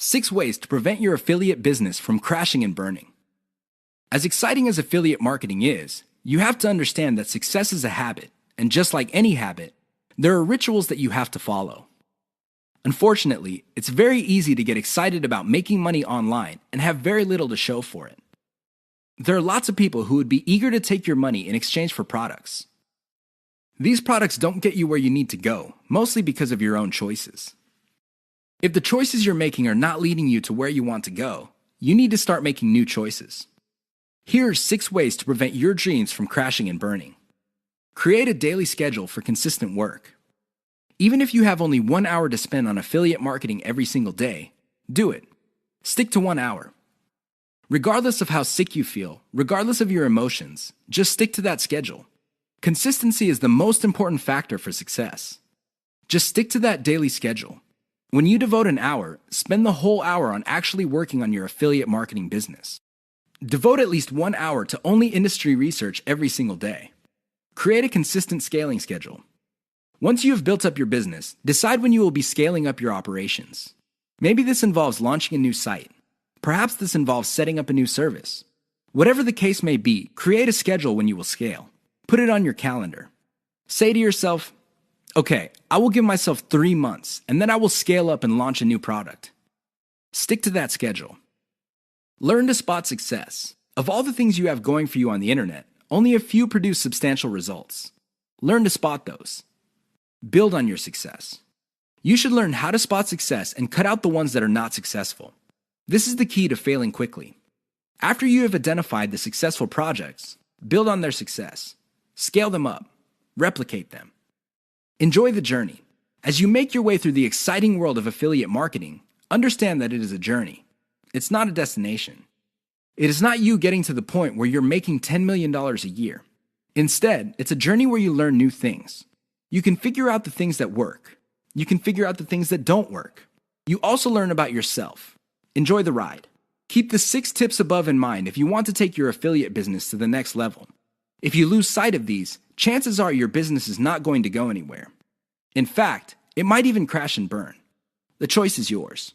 6 ways to prevent your affiliate business from crashing and burning. As exciting as affiliate marketing is, you have to understand that success is a habit, and just like any habit, there are rituals that you have to follow. Unfortunately, it's very easy to get excited about making money online and have very little to show for it. There are lots of people who would be eager to take your money in exchange for products. These products don't get you where you need to go, mostly because of your own choices. If the choices you're making are not leading you to where you want to go, you need to start making new choices. Here are 6 ways to prevent your dreams from crashing and burning. Create a daily schedule for consistent work. Even if you have only 1 hour to spend on affiliate marketing every single day, do it. Stick to 1 hour. Regardless of how sick you feel, regardless of your emotions, just stick to that schedule. Consistency is the most important factor for success. Just stick to that daily schedule. When you devote an hour, spend the whole hour on actually working on your affiliate marketing business. Devote at least 1 hour to only industry research every single day. Create a consistent scaling schedule. Once you have built up your business, decide when you will be scaling up your operations. Maybe this involves launching a new site. Perhaps this involves setting up a new service. Whatever the case may be, create a schedule when you will scale. Put it on your calendar. Say to yourself, okay, I will give myself 3 months, and then I will scale up and launch a new product. Stick to that schedule. Learn to spot success. Of all the things you have going for you on the internet, only a few produce substantial results. Learn to spot those. Build on your success. You should learn how to spot success and cut out the ones that are not successful. This is the key to failing quickly. After you have identified the successful projects, build on their success. Scale them up. Replicate them. Enjoy the journey. As you make your way through the exciting world of affiliate marketing, understand that it is a journey. It's not a destination. It is not you getting to the point where you're making $10 million a year. Instead, it's a journey where you learn new things. You can figure out the things that work. You can figure out the things that don't work. You also learn about yourself. Enjoy the ride. Keep the 6 tips above in mind if you want to take your affiliate business to the next level. If you lose sight of these, chances are your business is not going to go anywhere. In fact, it might even crash and burn. The choice is yours.